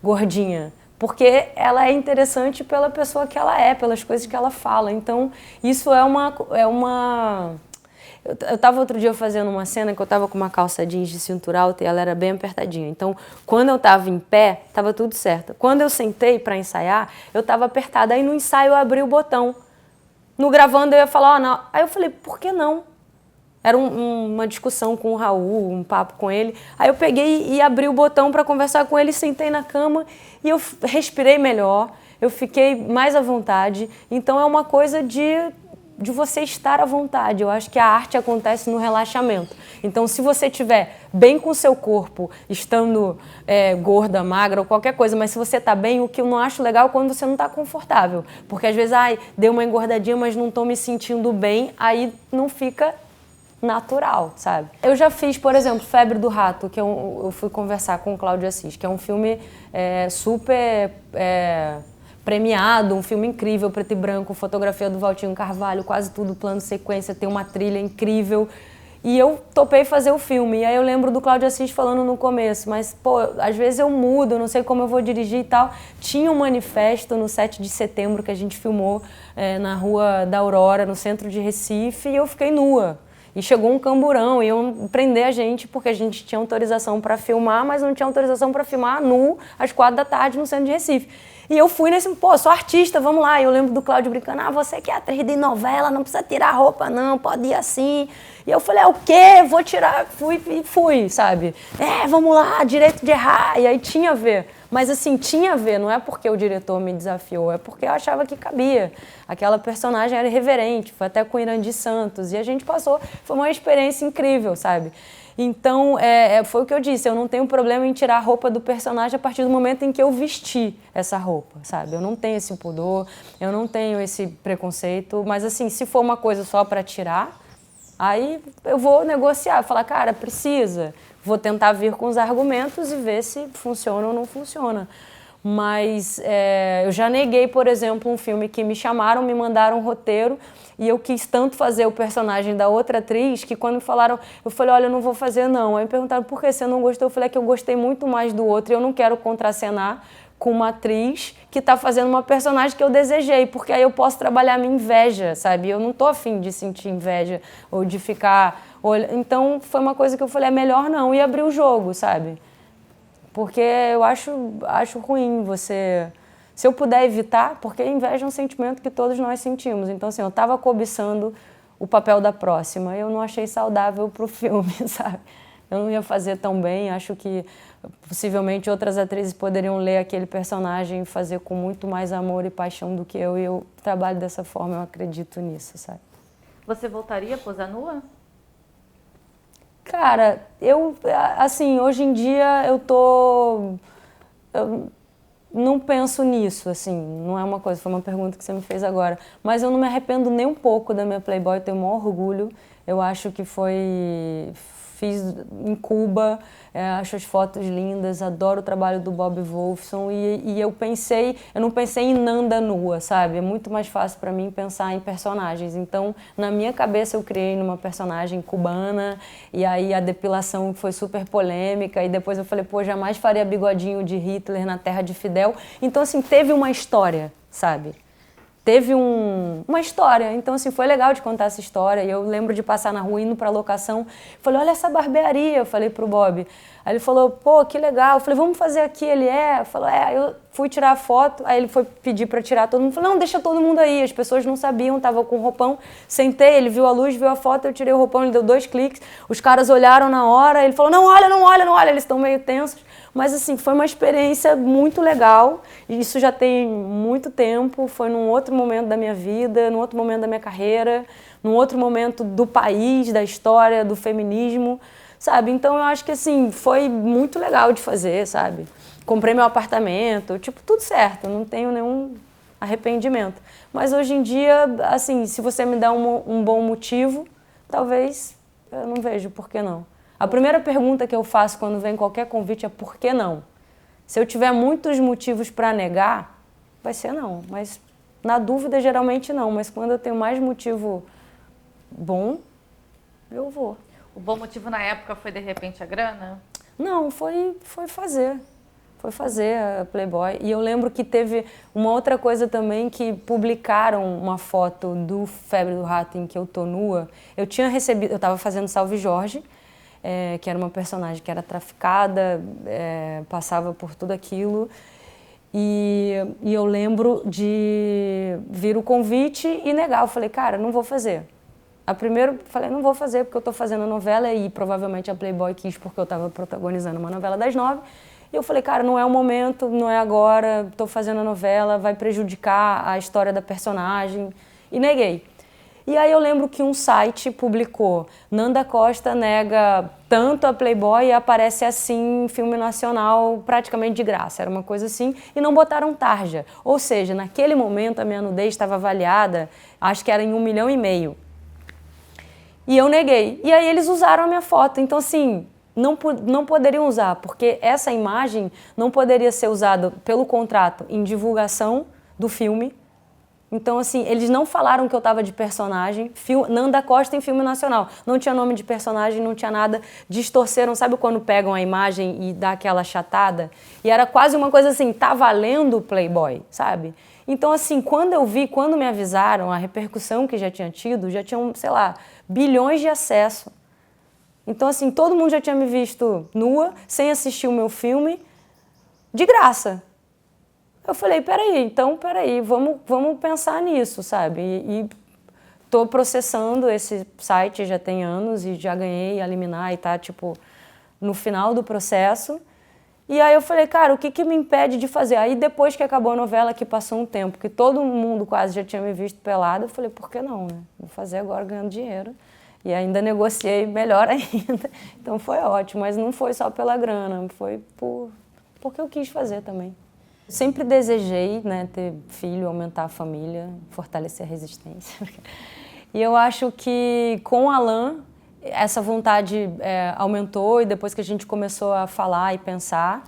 gordinha, porque ela é interessante pela pessoa que ela é, pelas coisas que ela fala. Então, isso é uma... Eu estava outro dia fazendo uma cena que eu estava com uma calça jeans de cintura alta e ela era bem apertadinha. Então, quando eu estava em pé, estava tudo certo. Quando eu sentei para ensaiar, eu estava apertada. Aí no ensaio eu abri o botão. No gravando eu ia falar, não. Aí eu falei, por que não? Era uma discussão com o Raul, um papo com ele. Aí eu peguei e abri o botão para conversar com ele, sentei na cama e eu respirei melhor, eu fiquei mais à vontade. Então é uma coisa de você estar à vontade. Eu acho que a arte acontece no relaxamento. Então, se você estiver bem com o seu corpo, estando gorda, magra ou qualquer coisa, mas se você está bem, o que eu não acho legal é quando você não está confortável. Porque às vezes, deu uma engordadinha, mas não estou me sentindo bem, aí não fica natural, sabe? Eu já fiz, por exemplo, Febre do Rato, que eu fui conversar com o Cláudio Assis, que é um filme super premiado, um filme incrível, preto e branco, fotografia do Valtinho Carvalho, quase tudo plano sequência, tem uma trilha incrível. E eu topei fazer o filme. E aí eu lembro do Cláudio Assis falando no começo, mas, pô, às vezes eu mudo, eu não sei como eu vou dirigir e tal. Tinha um manifesto no 7 de setembro que a gente filmou na Rua da Aurora, no centro de Recife, e eu fiquei nua. E chegou um camburão, iam prender a gente porque a gente tinha autorização para filmar, mas não tinha autorização para filmar nu às 4 da tarde no centro de Recife. E eu fui nesse, pô, sou artista, vamos lá. E eu lembro do Cláudio brincando, você que é atriz de novela, não precisa tirar a roupa não, pode ir assim. E eu falei, o quê? Vou tirar, fui, sabe? Vamos lá, direito de errar. E aí tinha a ver. Mas assim, tinha a ver, não é porque o diretor me desafiou, é porque eu achava que cabia. Aquela personagem era irreverente, foi até com Irandi Santos, e a gente passou, foi uma experiência incrível, sabe? Então, foi o que eu disse, eu não tenho problema em tirar a roupa do personagem a partir do momento em que eu vesti essa roupa, sabe? Eu não tenho esse pudor, eu não tenho esse preconceito, mas assim, se for uma coisa só para tirar, aí eu vou negociar, falar, cara, precisa. Vou tentar vir com os argumentos e ver se funciona ou não funciona. Mas eu já neguei, por exemplo, um filme que me chamaram, me mandaram um roteiro e eu quis tanto fazer o personagem da outra atriz que quando me falaram, eu falei, olha, eu não vou fazer não. Aí me perguntaram por que você não gostou, eu falei que eu gostei muito mais do outro e eu não quero contracenar com uma atriz que está fazendo uma personagem que eu desejei, porque aí eu posso trabalhar a minha inveja, sabe? Eu não tô afim de sentir inveja ou de ficar... Então, foi uma coisa que eu falei, é melhor não, e abrir o jogo, sabe? Porque eu acho ruim você... Se eu puder evitar, porque a inveja é um sentimento que todos nós sentimos. Então, assim, eu estava cobiçando o papel da próxima, eu não achei saudável pro filme, sabe? Eu não ia fazer tão bem, acho que possivelmente outras atrizes poderiam ler aquele personagem e fazer com muito mais amor e paixão do que eu, e eu trabalho dessa forma, eu acredito nisso, sabe? Você voltaria a posar nua? Cara, assim, hoje em dia eu não penso nisso, assim, não é uma coisa, foi uma pergunta que você me fez agora, mas eu não me arrependo nem um pouco da minha Playboy, eu tenho o maior orgulho, eu acho que fiz em Cuba, acho as fotos lindas, adoro o trabalho do Bob Wolfson e eu não pensei em Nanda nua, sabe? É muito mais fácil para mim pensar em personagens. Então, na minha cabeça eu criei numa personagem cubana e aí a depilação foi super polêmica e depois eu falei, pô, jamais faria bigodinho de Hitler na terra de Fidel. Então, assim, teve uma história, sabe? Teve uma história, então assim, foi legal de contar essa história, e eu lembro de passar na rua indo pra locação, falei, olha essa barbearia, eu falei pro Bob, aí ele falou, pô, que legal, eu falei, vamos fazer aqui, ele falou, aí eu fui tirar a foto, aí ele foi pedir pra tirar, todo mundo falou, não, deixa todo mundo aí, as pessoas não sabiam, tava com o roupão, sentei, ele viu a luz, viu a foto, eu tirei o roupão, ele deu 2 cliques, os caras olharam na hora, ele falou, não olha, não olha, não olha, eles estão meio tensos. Mas assim, foi uma experiência muito legal, e isso já tem muito tempo, foi num outro momento da minha vida, num outro momento da minha carreira, num outro momento do país, da história, do feminismo, sabe? Então eu acho que assim, foi muito legal de fazer, sabe? Comprei meu apartamento, tipo, tudo certo, não tenho nenhum arrependimento. Mas hoje em dia, assim, se você me dá um bom motivo, talvez eu não vejo por que não. A primeira pergunta que eu faço quando vem qualquer convite é por que não? Se eu tiver muitos motivos para negar, vai ser não. Mas na dúvida, geralmente não. Mas quando eu tenho mais motivo bom, eu vou. O bom motivo na época foi, de repente, a grana? Não, foi fazer. Foi fazer a Playboy. E eu lembro que teve uma outra coisa também, que publicaram uma foto do Febre do Rato em que eu tô nua. Eu tinha recebido, eu estava fazendo Salve Jorge, que era uma personagem que era traficada, passava por tudo aquilo. E eu lembro de vir o convite e negar. Eu falei, cara, não vou fazer. A primeiro falei, não vou fazer porque eu estou fazendo a novela e provavelmente a Playboy quis porque eu estava protagonizando uma novela das 9. E eu falei, cara, não é o momento, não é agora, estou fazendo a novela, vai prejudicar a história da personagem. E neguei. E aí eu lembro que um site publicou, Nanda Costa nega tanto a Playboy e aparece assim em filme nacional praticamente de graça, era uma coisa assim, e não botaram tarja. Ou seja, naquele momento a minha nudez estava avaliada, acho que era em 1,5 milhão. E eu neguei. E aí eles usaram a minha foto, então assim, não poderiam usar, porque essa imagem não poderia ser usada pelo contrato em divulgação do filme. Então, assim, eles não falaram que eu estava de personagem. Nanda Costa em filme nacional. Não tinha nome de personagem, não tinha nada. Distorceram, sabe quando pegam a imagem e dá aquela achatada? E era quase uma coisa assim, tá valendo o Playboy, sabe? Então, assim, quando me avisaram a repercussão que já tinham, sei lá, bilhões de acessos. Então, assim, todo mundo já tinha me visto nua, sem assistir o meu filme, de graça. Eu falei, peraí, vamos pensar nisso, sabe? E tô processando esse site já tem anos e já ganhei a liminar e tá, tipo, no final do processo. E aí eu falei, cara, o que me impede de fazer? Aí depois que acabou a novela, que passou um tempo, que todo mundo quase já tinha me visto pelada, eu falei, por que não, né? Vou fazer agora ganhando dinheiro. E ainda negociei melhor ainda. Então foi ótimo, mas não foi só pela grana, foi porque eu quis fazer também. Sempre desejei, né, ter filho, aumentar a família, fortalecer a resistência. E eu acho que com o Alan, essa vontade aumentou e depois que a gente começou a falar e pensar.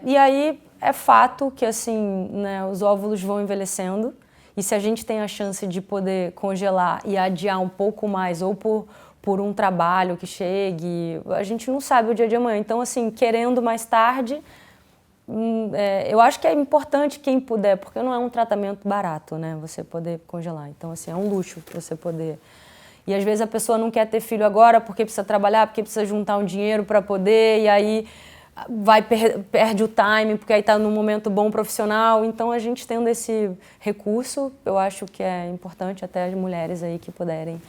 E aí é fato que assim, né, os óvulos vão envelhecendo e se a gente tem a chance de poder congelar e adiar um pouco mais ou por um trabalho que chegue, a gente não sabe o dia de amanhã. Então, assim, querendo mais tarde, eu acho que é importante quem puder, porque não é um tratamento barato, né? Você poder congelar. Então, assim, é um luxo você poder. E às vezes a pessoa não quer ter filho agora porque precisa trabalhar, porque precisa juntar um dinheiro para poder, e aí perde o time, porque aí está num momento bom profissional. Então, a gente tendo esse recurso, eu acho que é importante até as mulheres aí que puderem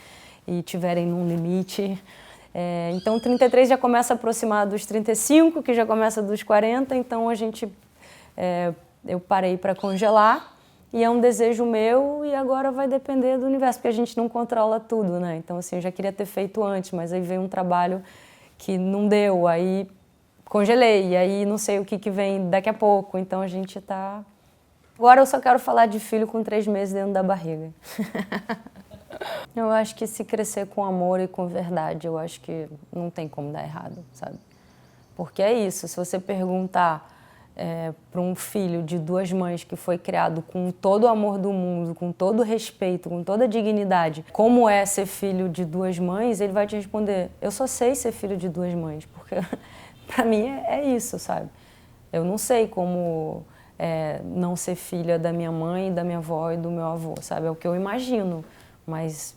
e tiverem num limite. Então, 33 já começa a aproximar dos 35, que já começa dos 40, então eu parei para congelar e é um desejo meu e agora vai depender do universo, porque a gente não controla tudo, né? Então, assim, eu já queria ter feito antes, mas aí veio um trabalho que não deu, aí congelei, e aí não sei o que vem daqui a pouco, então a gente tá... Agora eu só quero falar de filho com 3 meses dentro da barriga. Eu acho que se crescer com amor e com verdade, eu acho que não tem como dar errado, sabe? Porque é isso, se você perguntar para um filho de 2 mães que foi criado com todo o amor do mundo, com todo o respeito, com toda a dignidade, como é ser filho de 2 mães, ele vai te responder, eu só sei ser filho de 2 mães, porque para mim é isso, sabe? Eu não sei como não ser filha da minha mãe, da minha avó e do meu avô, sabe? É o que eu imagino, mas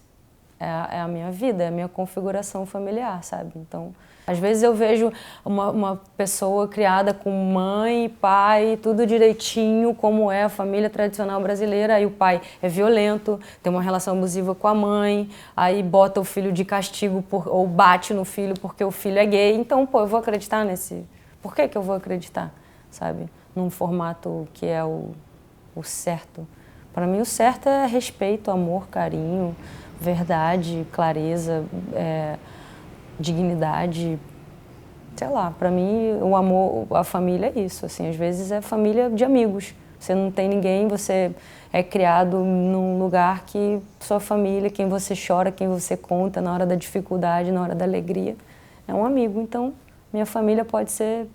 é a minha vida, é a minha configuração familiar, sabe? Então, às vezes eu vejo uma pessoa criada com mãe, pai, tudo direitinho, como é a família tradicional brasileira, aí o pai é violento, tem uma relação abusiva com a mãe, aí bota o filho de castigo ou bate no filho porque o filho é gay. Então, pô, eu vou acreditar nesse... Por que eu vou acreditar, sabe? Num formato que é o certo. Para mim, o certo é respeito, amor, carinho, verdade, clareza, dignidade, sei lá. Para mim, o amor, a família é isso. Assim, às vezes é família de amigos. Você não tem ninguém, você é criado num lugar que sua família, quem você chora, quem você conta na hora da dificuldade, na hora da alegria, é um amigo. Então, minha família pode ser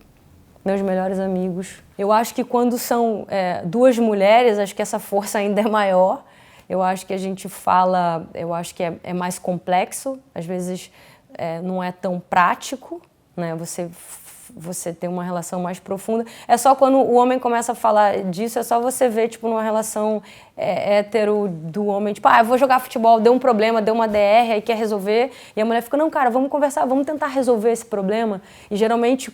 meus melhores amigos. Eu acho que quando são 2 mulheres, acho que essa força ainda é maior. Eu acho que a gente fala, eu acho que é mais complexo, às vezes não é tão prático, né? Você tem uma relação mais profunda. É só quando o homem começa a falar disso, é só você ver, tipo, numa relação hétero do homem, tipo, eu vou jogar futebol, deu um problema, deu uma DR, aí quer resolver, e a mulher fica, não, cara, vamos conversar, vamos tentar resolver esse problema. E geralmente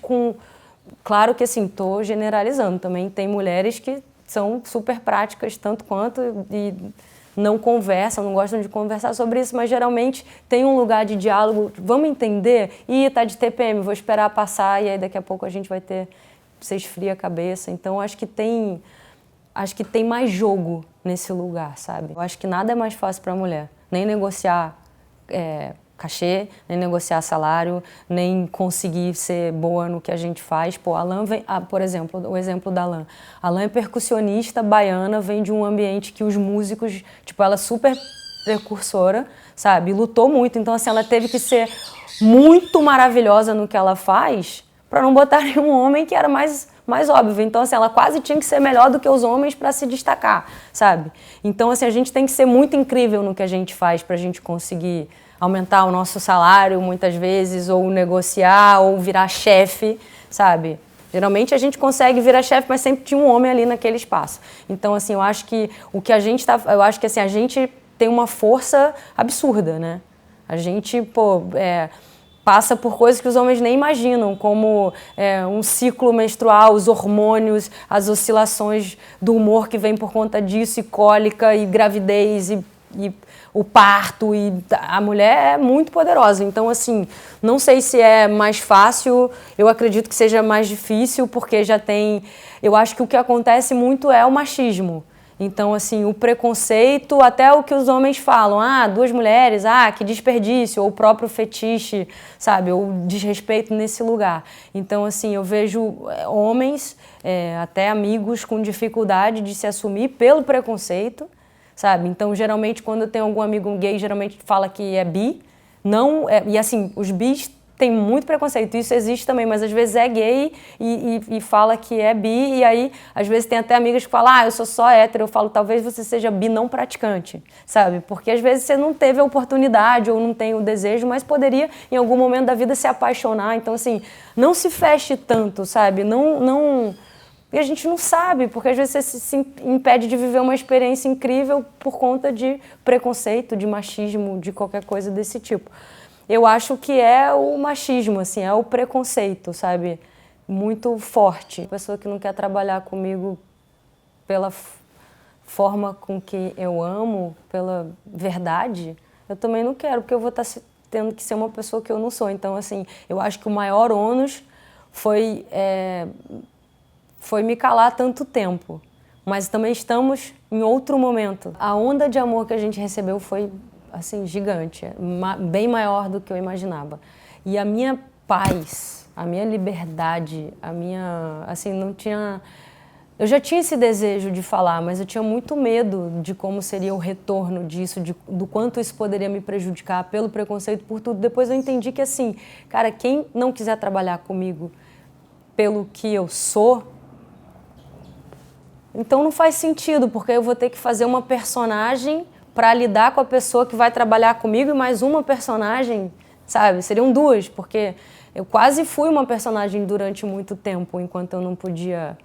claro que assim, estou generalizando também, tem mulheres que são super práticas tanto quanto e não conversam, não gostam de conversar sobre isso, mas geralmente tem um lugar de diálogo, vamos entender, tá de TPM, vou esperar passar e aí daqui a pouco a gente vai você esfria a cabeça. Então acho que tem mais jogo nesse lugar, sabe? Eu acho que nada é mais fácil para a mulher, nem negociar cachê, nem negociar salário, nem conseguir ser boa no que a gente faz. Pô, Alan vem, por exemplo, o exemplo da Alan. Alan é percussionista baiana, vem de um ambiente que os músicos, tipo, ela é super precursora, sabe? Lutou muito, então assim, ela teve que ser muito maravilhosa no que ela faz para não botarem um homem que era mais óbvio. Então, assim, ela quase tinha que ser melhor do que os homens para se destacar, sabe? Então, assim, a gente tem que ser muito incrível no que a gente faz para a gente conseguir aumentar o nosso salário muitas vezes, ou negociar, ou virar chefe, sabe? Geralmente a gente consegue virar chefe, mas sempre tinha um homem ali naquele espaço. Então, assim, eu acho que eu acho que assim, a gente tem uma força absurda, né? A gente, passa por coisas que os homens nem imaginam, como um ciclo menstrual, os hormônios, as oscilações do humor que vem por conta disso, e cólica, e gravidez, e o parto, e a mulher é muito poderosa. Então, assim, não sei se é mais fácil, eu acredito que seja mais difícil, porque eu acho que o que acontece muito é o machismo. Então, assim, o preconceito, até o que os homens falam, 2 mulheres, que desperdício, ou o próprio fetiche, sabe, ou desrespeito nesse lugar. Então, assim, eu vejo homens, até amigos, com dificuldade de se assumir pelo preconceito, sabe? Então, geralmente, quando eu tenho algum amigo gay, geralmente fala que é bi. E assim, os bis têm muito preconceito, isso existe também, mas às vezes é gay e fala que é bi, e aí, às vezes, tem até amigas que falam, eu sou só hétero. Eu falo, talvez você seja bi não praticante, sabe? Porque às vezes você não teve a oportunidade ou não tem o desejo, mas poderia, em algum momento da vida, se apaixonar. Então, assim, não se feche tanto, sabe? E a gente não sabe, porque às vezes você se impede de viver uma experiência incrível por conta de preconceito, de machismo, de qualquer coisa desse tipo. Eu acho que é o machismo, assim, é o preconceito, sabe? Muito forte. A pessoa que não quer trabalhar comigo pela forma com que eu amo, pela verdade, eu também não quero, porque eu vou estar tendo que ser uma pessoa que eu não sou. Então, assim, eu acho que o maior ônus foi me calar tanto tempo. Mas também estamos em outro momento. A onda de amor que a gente recebeu foi, assim, gigante, bem maior do que eu imaginava. E a minha paz, a minha liberdade, assim, não tinha... Eu já tinha esse desejo de falar, mas eu tinha muito medo de como seria o retorno disso, do quanto isso poderia me prejudicar pelo preconceito, por tudo. Depois eu entendi que, assim, cara, quem não quiser trabalhar comigo pelo que eu sou, então não faz sentido, porque eu vou ter que fazer uma personagem para lidar com a pessoa que vai trabalhar comigo e mais uma personagem, sabe? Seriam duas, porque eu quase fui uma personagem durante muito tempo, enquanto eu não podia...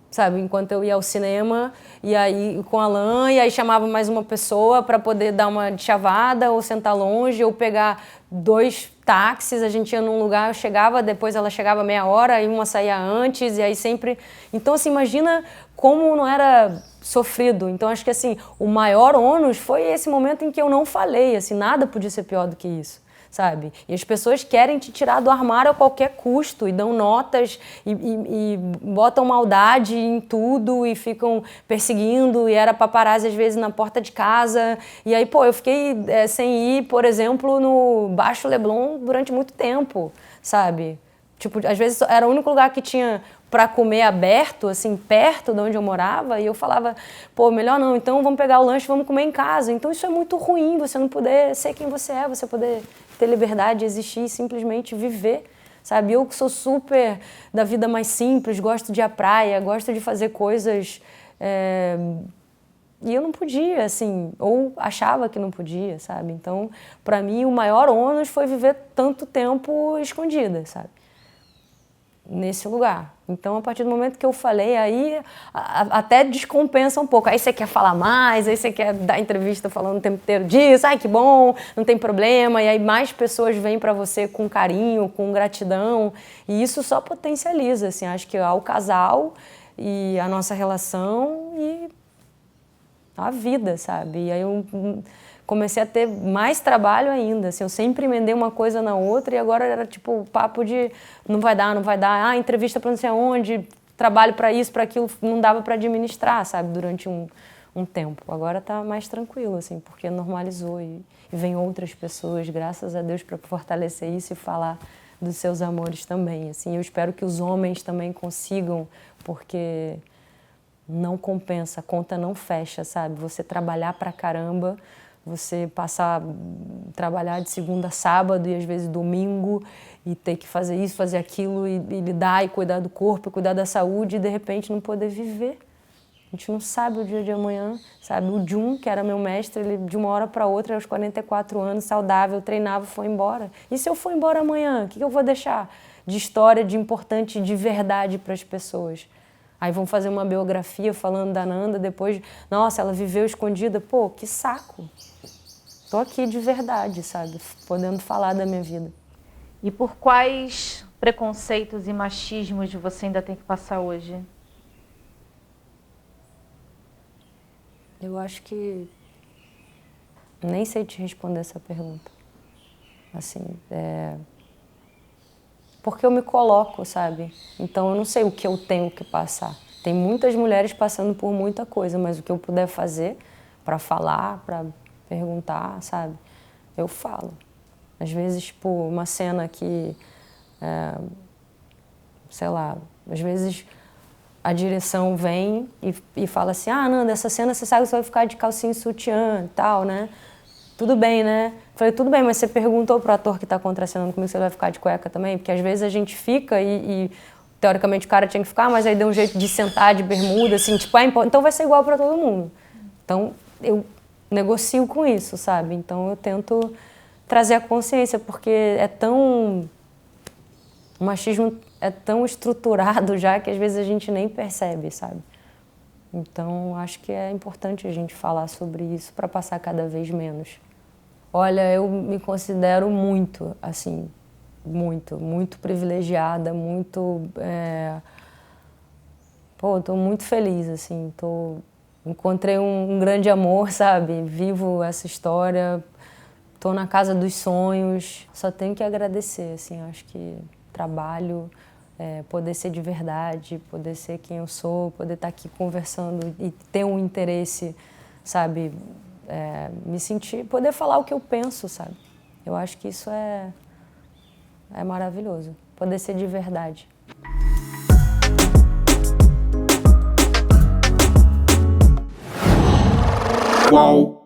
Sabe, enquanto eu ia ao cinema, e aí com a Alan, e aí chamava mais uma pessoa para poder dar uma chavada, ou sentar longe, ou pegar 2 táxis, a gente ia num lugar, eu chegava, depois ela chegava meia hora, aí uma saía antes, e aí sempre... Então, assim, imagina como não era sofrido. Então, acho que, assim, o maior ônus foi esse momento em que eu não falei, assim, nada podia ser pior do que isso. Sabe? E as pessoas querem te tirar do armário a qualquer custo e dão notas e botam maldade em tudo e ficam perseguindo, e era paparazzi às vezes na porta de casa. E aí, pô, eu fiquei sem ir, por exemplo, no Baixo Leblon durante muito tempo, sabe? Tipo, às vezes era o único lugar que tinha para comer aberto, assim, perto de onde eu morava, e eu falava, pô, melhor não, então vamos pegar o lanche, vamos comer em casa. Então isso é muito ruim, você não poder ser quem você é, você poder ter liberdade de existir e simplesmente viver, sabe? Eu que sou super da vida mais simples, gosto de ir à praia, gosto de fazer coisas... E eu não podia, assim, ou achava que não podia, sabe? Então, para mim, o maior ônus foi viver tanto tempo escondida, sabe? Nesse lugar. Então, a partir do momento que eu falei, aí até descompensa um pouco. Aí você quer falar mais, aí você quer dar entrevista falando o tempo inteiro disso, ai que bom, não tem problema, e aí mais pessoas vêm para você com carinho, com gratidão, e isso só potencializa, assim, acho que ao casal e a nossa relação e a vida, sabe? E aí eu comecei a ter mais trabalho ainda, assim, eu sempre emendei uma coisa na outra e agora era tipo o papo de não vai dar, entrevista para não sei aonde, trabalho para isso, para aquilo, não dava para administrar, sabe, durante um tempo. Agora tá mais tranquilo, assim, porque normalizou e vem outras pessoas, graças a Deus, para fortalecer isso e falar dos seus amores também, assim. Eu espero que os homens também consigam, porque não compensa, a conta não fecha, sabe? Você trabalhar pra caramba, você trabalhar de segunda a sábado e às vezes domingo e ter que fazer isso, fazer aquilo e lidar e cuidar do corpo, cuidar da saúde e de repente não poder viver. A gente não sabe o dia de amanhã, sabe? O Jun, que era meu mestre, ele de uma hora para outra, aos 44 anos, saudável, treinava, foi embora. E se eu for embora amanhã, o que eu vou deixar de história, de importante, de verdade para as pessoas? Aí vão fazer uma biografia falando da Nanda, depois, nossa, ela viveu escondida. Pô, que saco. Tô aqui de verdade, sabe? Podendo falar da minha vida. E por quais preconceitos e machismos você ainda tem que passar hoje? Eu acho que nem sei te responder essa pergunta. Assim, porque eu me coloco, sabe? Então eu não sei o que eu tenho que passar. Tem muitas mulheres passando por muita coisa, mas o que eu puder fazer para falar, para perguntar, sabe? Eu falo. Às vezes, tipo, uma cena que, sei lá, às vezes a direção vem e fala assim, ah, Nanda, essa cena você sabe que você vai ficar de calcinha e sutiã e tal, né? Tudo bem, né? Falei, tudo bem, mas você perguntou pro ator que está contracenando comigo se ele vai ficar de cueca também? Porque às vezes a gente fica e teoricamente o cara tinha que ficar, mas aí deu um jeito de sentar de bermuda, assim, tipo, então vai ser igual para todo mundo. Então eu negocio com isso, sabe? Então eu tento trazer a consciência, porque o machismo é tão estruturado já que às vezes a gente nem percebe, sabe? Então, acho que é importante a gente falar sobre isso para passar cada vez menos. Olha, eu me considero muito, assim, muito privilegiada, tô muito feliz, assim, encontrei um grande amor, sabe? Vivo essa história, tô na casa dos sonhos, só tenho que agradecer, assim, acho que trabalho, poder ser de verdade, poder ser quem eu sou, poder estar aqui conversando e ter um interesse, sabe? Me sentir, poder falar o que eu penso, sabe? Eu acho que isso é maravilhoso, poder ser de verdade. Uau!